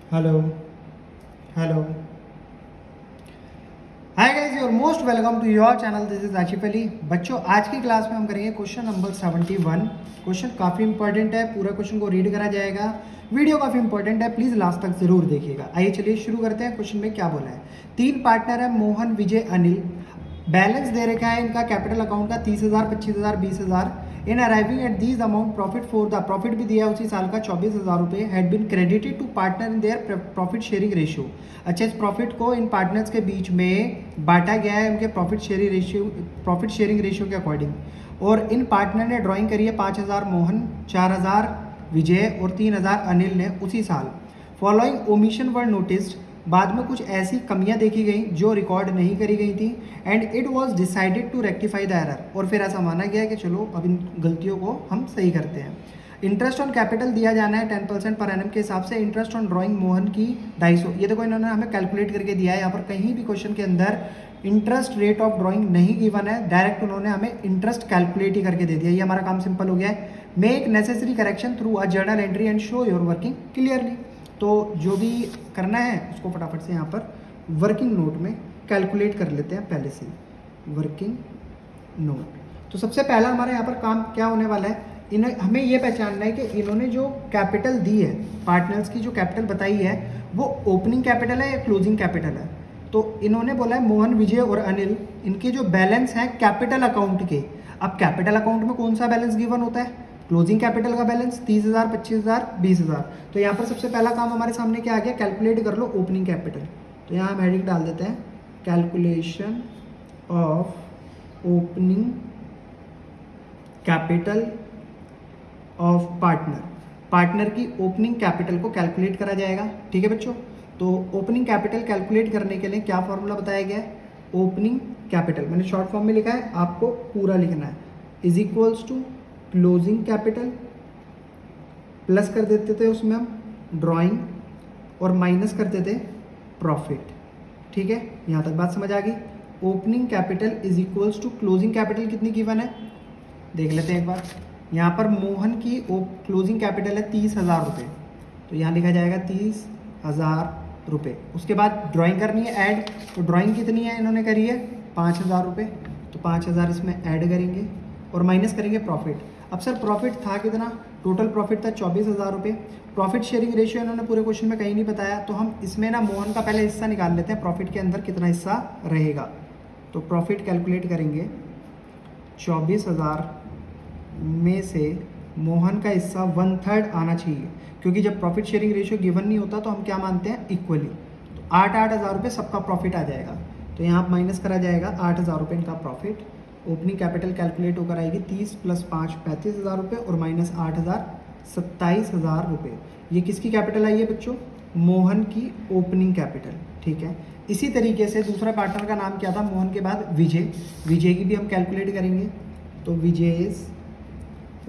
Hello hello hi guys, your most welcome to your channel. This is Asif Ali. बच्चों, आज की class में हम करेंगे क्वेश्चन नंबर 71। क्वेश्चन काफ़ी इंपॉर्टेंट है, पूरा क्वेश्चन को रीड करा जाएगा। वीडियो काफ़ी इंपॉर्टेंट है, प्लीज़ लास्ट तक जरूर देखिएगा। आइए चलिए शुरू करते हैं। क्वेश्चन में क्या बोला है, 3 पार्टनर है, मोहन, विजय, अनिल। बैलेंस दे रखा है इनका कैपिटल अकाउंट का 30,000, 25,000, 20,000। In arriving at these amount profit for the profit भी दिया है उसी साल का 24,000 रुपये had been credited to partner in their profit sharing ratio. अच्छा, इस प्रॉफिट को इन पार्टनर्स के बीच में बांटा गया है उनके प्रॉफिट शेयरिंग रेशियो के अकॉर्डिंग। और इन पार्टनर ने ड्राइंग करी है 5,000 मोहन, 4,000 विजय और 3,000 अनिल ने उसी साल। फॉलोइंग ओमिशन वर नोटिस्ड, बाद में कुछ ऐसी कमियां देखी गई जो रिकॉर्ड नहीं करी गई थी। And it was decided to rectify the error, और फिर ऐसा माना गया कि चलो अब इन गलतियों को हम सही करते हैं। इंटरेस्ट ऑन कैपिटल दिया जाना है 10% पर एनम के हिसाब से। इंटरेस्ट ऑन ड्राइंग मोहन की 250। ये देखो इन्होंने हमें कैलकुलेट करके दिया है। यहाँ पर कहीं भी क्वेश्चन के अंदर इंटरेस्ट रेट ऑफ ड्राइंग नहीं गिवन है, डायरेक्ट उन्होंने हमें इंटरेस्ट कैलकुलेट ही करके दे दिया। ये हमारा काम सिंपल हो गया है। Make necessary correction through a journal entry and show your working clearly. तो जो भी करना है उसको फटाफट से यहाँ पर वर्किंग नोट में कैलकुलेट कर लेते हैं पहले से वर्किंग नोट। तो सबसे पहला हमारा यहाँ पर काम क्या होने वाला है, इन्हें हमें ये पहचानना है कि इन्होंने जो कैपिटल दी है, पार्टनर्स की जो कैपिटल बताई है, वो ओपनिंग कैपिटल है या क्लोजिंग कैपिटल है। तो इन्होंने बोला है मोहन, विजय और अनिल, इनके जो बैलेंस हैं कैपिटल अकाउंट के। अब कैपिटल अकाउंट में कौन सा बैलेंस गिवन होता है, क्लोजिंग कैपिटल का बैलेंस 30,000, 25,000, 20,000। तो यहाँ पर सबसे पहला काम हमारे सामने क्या आ गया, कैलकुलेट कर लो ओपनिंग कैपिटल। तो यहाँ हम हेडिंग डाल देते हैं calculation of opening capital of partner. Partner की ओपनिंग कैपिटल को कैलकुलेट करा जाएगा। ठीक है बच्चों, तो ओपनिंग कैपिटल कैलकुलेट करने के लिए क्या फॉर्मूला बताया गया है, ओपनिंग कैपिटल मैंने शॉर्ट फॉर्म में लिखा है, आपको पूरा लिखना है, is equals to closing capital plus कर देते थे उसमें हम ड्राइंग और माइनस करते थे प्रॉफिट। ठीक है, यहाँ तक बात समझ आ गई। Opening capital is equals to closing capital कितनी गिवन है देख लेते हैं एक बार। यहाँ पर मोहन की क्लोजिंग कैपिटल है 30,000 रुपये, तो यहाँ लिखा जाएगा 30,000 रुपये। उसके बाद ड्राइंग करनी है ऐड, तो ड्राइंग कितनी है इन्होंने करी है 5,000 रुपये, तो 5,000 इसमें ऐड करेंगे और माइनस करेंगे प्रॉफिट। अब सर प्रॉफिट था कितना, टोटल प्रॉफिट था 24,000 रुपये। प्रॉफिट शेयरिंग रेशियो इन्होंने पूरे क्वेश्चन में कहीं नहीं बताया, तो हम इसमें ना मोहन का पहले हिस्सा निकाल लेते हैं, प्रॉफिट के अंदर कितना हिस्सा रहेगा। तो प्रॉफिट कैलकुलेट करेंगे, 24,000 में से मोहन का हिस्सा 1/3 आना चाहिए, क्योंकि जब प्रॉफिट शेयरिंग रेशियो गिवन नहीं होता तो हम क्या मानते हैं, इक्वली। तो 8,000 रुपये सबका प्रॉफिट आ जाएगा। तो यहाँ माइनस करा जाएगा 8,000 रुपये इनका प्रॉफिट। ओपनिंग कैपिटल कैलकुलेट होकर आएगी 30 + 5 35,000 रुपये और माइनस 8,000 27,000 रुपये। ये किसकी कैपिटल आई है बच्चों, मोहन की ओपनिंग कैपिटल। ठीक है, इसी तरीके से दूसरा पार्टनर का नाम क्या था, मोहन के बाद विजय। विजय की भी हम कैलकुलेट करेंगे, तो विजय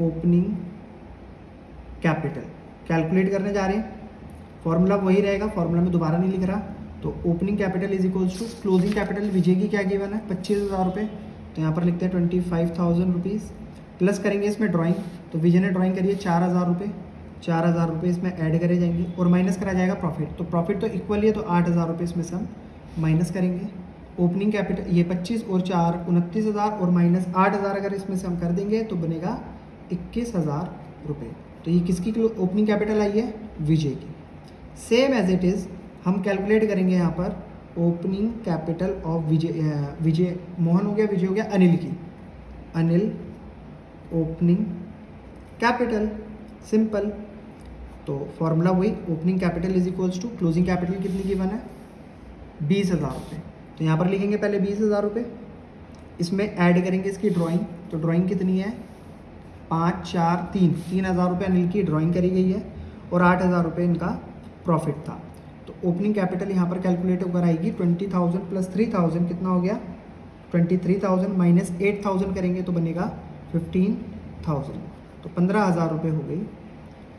ओपनिंग कैपिटल कैलकुलेट करने जा रहे हैं। फॉर्मूला वही रहेगा, फॉर्मूला में दोबारा नहीं लिख रहा। तो opening capital is equals to closing capital, Vijay की क्या गिवन है 25,000 रुपये, तो यहाँ पर लिखते हैं 25,000 रुपीज़। प्लस करेंगे इसमें ड्राइंग, तो विजय ने ड्राइंग करी है 4,000 रुपये, 4,000 रुपये इसमें ऐड करे जाएंगे और माइनस करा जाएगा प्रॉफिट। तो प्रॉफिट तो इक्वल है, तो 8,000 रुपये इसमें से हम माइनस करेंगे। ओपनिंग कैपिटल ये 25 और 4 29,000 और माइनस 8,000 अगर इसमें से हम कर देंगे तो बनेगा 21,000 रुपये। तो ये किसकी ओपनिंग कैपिटल आई है, विजय की। सेम एज इट इज़ हम कैलकुलेट करेंगे यहाँ पर opening capital of Vijay Mohan हो गया, विजय हो गया, अनिल की, अनिल ओपनिंग कैपिटल, सिंपल। तो फॉर्मूला वही, opening capital is equals to closing capital कितनी गिवन है 20,000 रुपये। तो यहाँ पर लिखेंगे पहले 20,000 रुपये, इसमें ऐड करेंगे इसकी ड्राइंग, तो ड्राइंग कितनी है 5 4 3 3,000 रुपये अनिल की ड्राइंग करी गई है और 8,000 रुपये इनका प्रॉफिट था। तो ओपनिंग कैपिटल यहाँ पर कैलकुलेट होकर आएगी 20,000 + 3,000 कितना हो गया 23,000 माइनस 8,000 करेंगे तो बनेगा 15,000। तो 15,000 रुपये हो गई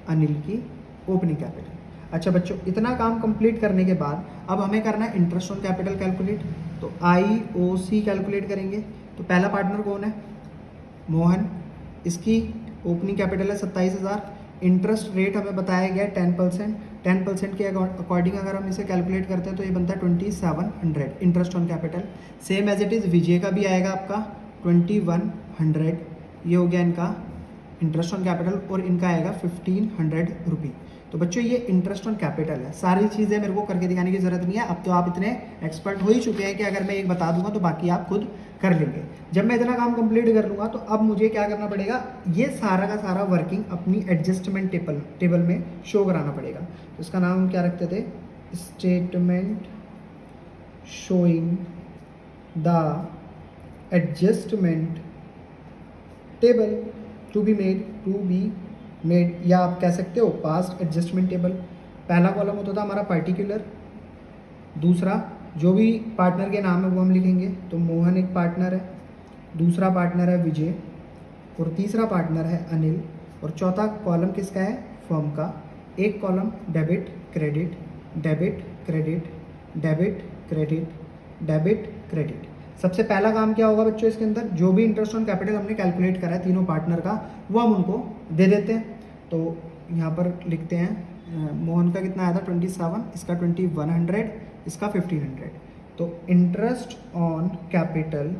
अनिल की ओपनिंग कैपिटल। अच्छा बच्चों, इतना काम कंप्लीट करने के बाद अब हमें करना है इंटरेस्ट ऑन कैपिटल कैलकुलेट। तो IOC कैलकुलेट करेंगे। तो पहला पार्टनर कौन है, मोहन, इसकी ओपनिंग कैपिटल है 27,000। इंटरेस्ट रेट हमें बताया गया है 10%। 10% के अकॉर्डिंग अगर हम इसे कैलकुलेट करते हैं तो ये बनता है 2700 interest on capital. Same as it is Vijay का भी आएगा आपका 2100, ये हो गया इनका इंटरेस्ट ऑन कैपिटल, और इनका आएगा 1500 रुपी। तो बच्चों ये इंटरेस्ट ऑन कैपिटल है। सारी चीज़ें मेरे को करके दिखाने की ज़रूरत नहीं है, अब तो आप इतने एक्सपर्ट हो ही चुके हैं कि अगर मैं एक बता दूंगा तो बाकी आप खुद कर लेंगे। जब मैं इतना काम कंप्लीट कर लूँगा तो अब मुझे क्या करना पड़ेगा, ये सारा का सारा वर्किंग अपनी एडजस्टमेंट टेबल में शो कराना पड़ेगा। तो इसका नाम हम क्या रखते थे, statement showing the adjustment table to be made, या आप कह सकते हो पास्ट एडजस्टमेंट टेबल। पहला कॉलम होता था हमारा पार्टिकुलर, दूसरा जो भी पार्टनर के नाम है वो हम लिखेंगे, तो मोहन एक पार्टनर है, दूसरा पार्टनर है विजय, और तीसरा पार्टनर है अनिल, और चौथा कॉलम किसका है, फर्म का। एक column debit credit, debit credit, debit credit, debit credit. सबसे पहला काम क्या होगा बच्चों इसके अंदर, जो भी इंटरेस्ट ऑन कैपिटल हमने कैलकुलेट करा है तीनों पार्टनर का, वो हम उनको दे देते हैं। तो यहाँ पर लिखते हैं मोहन का कितना आया था 27, इसका 2100, इसका 1500। तो interest on capital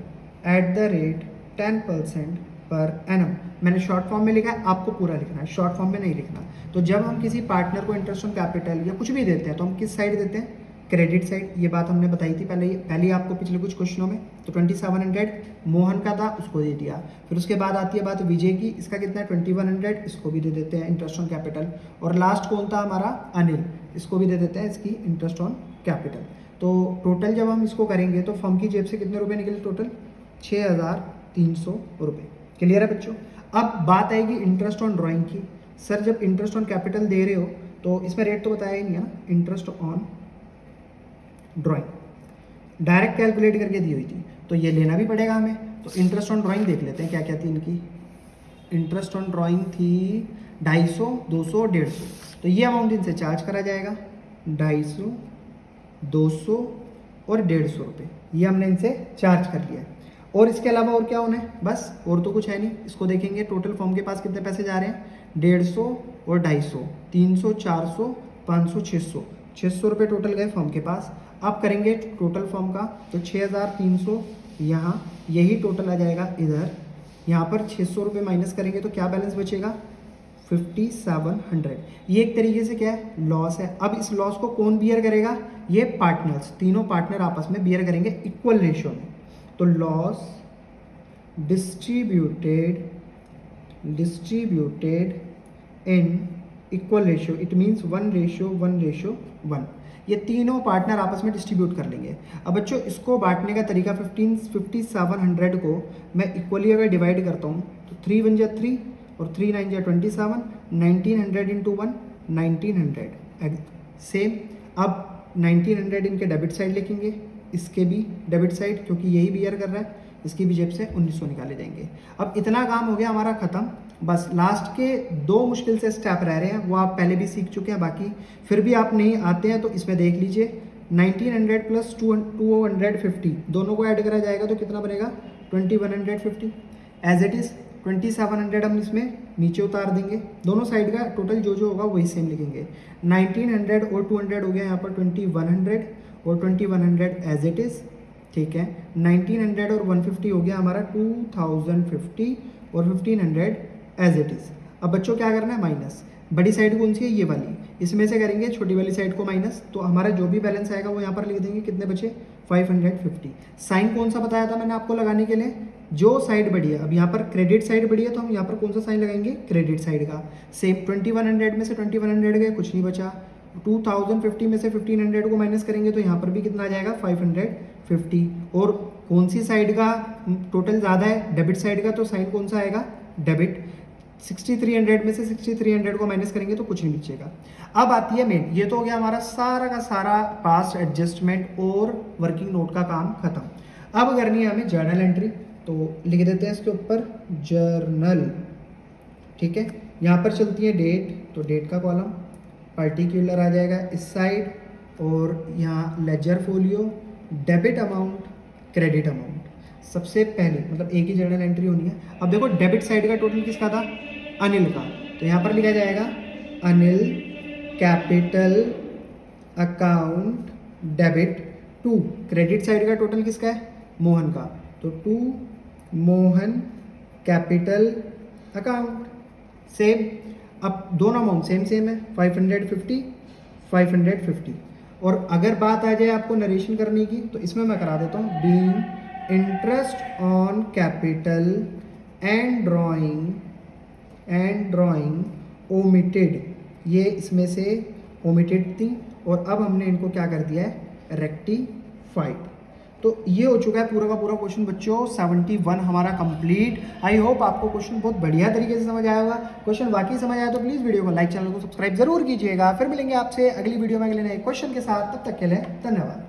at the rate 10% per annum, मैंने शॉर्ट फॉर्म में लिखा है, आपको पूरा लिखना है, शॉर्ट फॉर्म में नहीं लिखना। तो जब हम किसी पार्टनर को इंटरेस्ट ऑन कैपिटल या कुछ भी देते हैं तो हम किस साइड देते हैं, क्रेडिट साइड। ये बात हमने बताई थी पहले आपको पिछले कुछ क्वेश्चनों में। तो 2700 मोहन का था, उसको दे दिया। फिर उसके बाद आती है बात विजय की, इसका कितना है 2100, इसको भी दे देते हैं इंटरेस्ट ऑन कैपिटल। और लास्ट कौन था हमारा, अनिल, इसको भी दे देते हैं इसकी इंटरेस्ट ऑन कैपिटल। तो टोटल जब हम इसको करेंगे तो फर्म की जेब से कितने रुपए निकले, टोटल 6300 रुपये। क्लियर है बच्चों। अब बात आएगी इंटरेस्ट ऑन ड्राइंग की। सर जब इंटरेस्ट ऑन कैपिटल दे रहे हो तो इसमें रेट तो बताया ही नहीं है ना, interest on drawing direct calculate करके दी हुई थी, तो ये लेना भी पड़ेगा हमें। तो इंटरेस्ट ऑन ड्राइंग देख लेते हैं क्या क्या थी इनकी। इंटरेस्ट ऑन ड्राइंग थी 250, 200, 150। तो ये अमाउंट इनसे चार्ज करा जाएगा, 250, 200 और 150 रुपये, ये हमने इनसे चार्ज कर लिया है। और इसके अलावा और क्या होना है, बस और तो कुछ है नहीं। इसको देखेंगे टोटल फॉर्म के पास कितने पैसे जा रहे हैं, 150 और 250, 300, 400, 500, 600, 600 रुपये टोटल गए फॉर्म के पास। अब करेंगे टोटल फॉर्म का, तो 6300 यहाँ, यही टोटल आ जाएगा इधर। यहाँ पर 600 रुपये माइनस करेंगे तो क्या बैलेंस बचेगा, 5700। ये एक तरीके से क्या है, लॉस है। अब इस लॉस को कौन बियर करेगा, ये पार्टनर्स, तीनों पार्टनर आपस में बियर करेंगे इक्वल रेशियो में। तो loss distributed in equal ratio, it means 1:1:1। ये तीनों पार्टनर आपस में डिस्ट्रीब्यूट कर लेंगे। अब बच्चों इसको बांटने का तरीका 5700 को मैं इक्वली अगर डिवाइड करता हूँ तो 3 1 जा 3 और 3 9 जा 27, 1900 इंटू 1 1900। सेम अब 1900 इनके डेबिट साइड लिखेंगे, इसके भी डेबिट साइड, क्योंकि यही बियर कर रहा है, इसकी भी जेब से 1900 निकाले जाएंगे। अब इतना काम हो गया हमारा खत्म। बस लास्ट के 2 मुश्किल से स्टेप रह रहे हैं, वो आप पहले भी सीख चुके हैं। बाकी फिर भी आप नहीं आते हैं तो इसमें देख लीजिए, 1900 प्लस 250 दोनों को ऐड करा जाएगा तो कितना बनेगा, 2150। एज इट इज़ 2700 हम इसमें नीचे उतार देंगे, दोनों साइड का टोटल जो होगा वही सेम लिखेंगे। 1900 और 200 हो गया यहाँ पर 2100 और 2100 एज इट इज़, ठीक है। 1900 और 150 हो गया हमारा 2050 और 1500 एज इट इज़। अब बच्चों क्या करना है, माइनस। बड़ी साइड कौन सी है, ये वाली, इसमें से करेंगे छोटी वाली साइड को माइनस, तो हमारा जो भी बैलेंस आएगा वो यहाँ पर लिख देंगे, कितने बचे 550। साइन कौन सा बताया था मैंने आपको लगाने के लिए, जो साइड बढ़ी है। अब यहाँ पर क्रेडिट साइड बढ़ी है तो हम यहाँ पर कौन सा साइन लगाएंगे, क्रेडिट साइड का। सेम 2100 में से 2100 गए, कुछ नहीं बचा। 2050 में से 1500 को माइनस करेंगे तो यहाँ पर भी कितना आ जाएगा, 550। और कौन सी साइड का टोटल ज़्यादा है, डेबिट साइड का, तो साइन कौन सा आएगा, डेबिट। 6300 में से 6300 को माइनस करेंगे तो कुछ नहीं बचेगा। अब आती है मेन, ये तो हो गया हमारा सारा का सारा पास्ट एडजस्टमेंट और वर्किंग नोट का काम खत्म। अब करनी है हमें जर्नल एंट्री, तो लिख देते हैं इसके ऊपर जर्नल, ठीक है। यहाँ पर चलती है डेट, तो डेट का कॉलम, पार्टिकुलर आ जाएगा इस साइड, और यहाँ ledger folio, debit amount, credit amount. सबसे पहले मतलब एक ही जर्नल एंट्री होनी है। अब देखो डेबिट साइड का टोटल किसका था, अनिल का, तो यहाँ पर लिखा जाएगा Anil capital account debit to, credit side का टोटल किसका है, मोहन का, तो to Mohan capital account. Same, अब दोनों अमाउंट सेम सेम है, 550 550। और अगर बात आ जाए आपको नरेशन करने की तो इसमें मैं करा देता हूँ, being interest on capital and drawing omitted, ये इसमें से ओमिटेड थी और अब हमने इनको क्या कर दिया है, रेक्टिफाइड। तो ये हो चुका है पूरा का पूरा क्वेश्चन बच्चों 71 हमारा कंप्लीट। आई होप आपको क्वेश्चन बहुत बढ़िया तरीके से समझ आया होगा। क्वेश्चन वाकई समझ आया तो प्लीज़ वीडियो को लाइक, चैनल को सब्सक्राइब जरूर कीजिएगा। फिर मिलेंगे आपसे अगली वीडियो में अगले नए क्वेश्चन के साथ, तब तक के लिए धन्यवाद।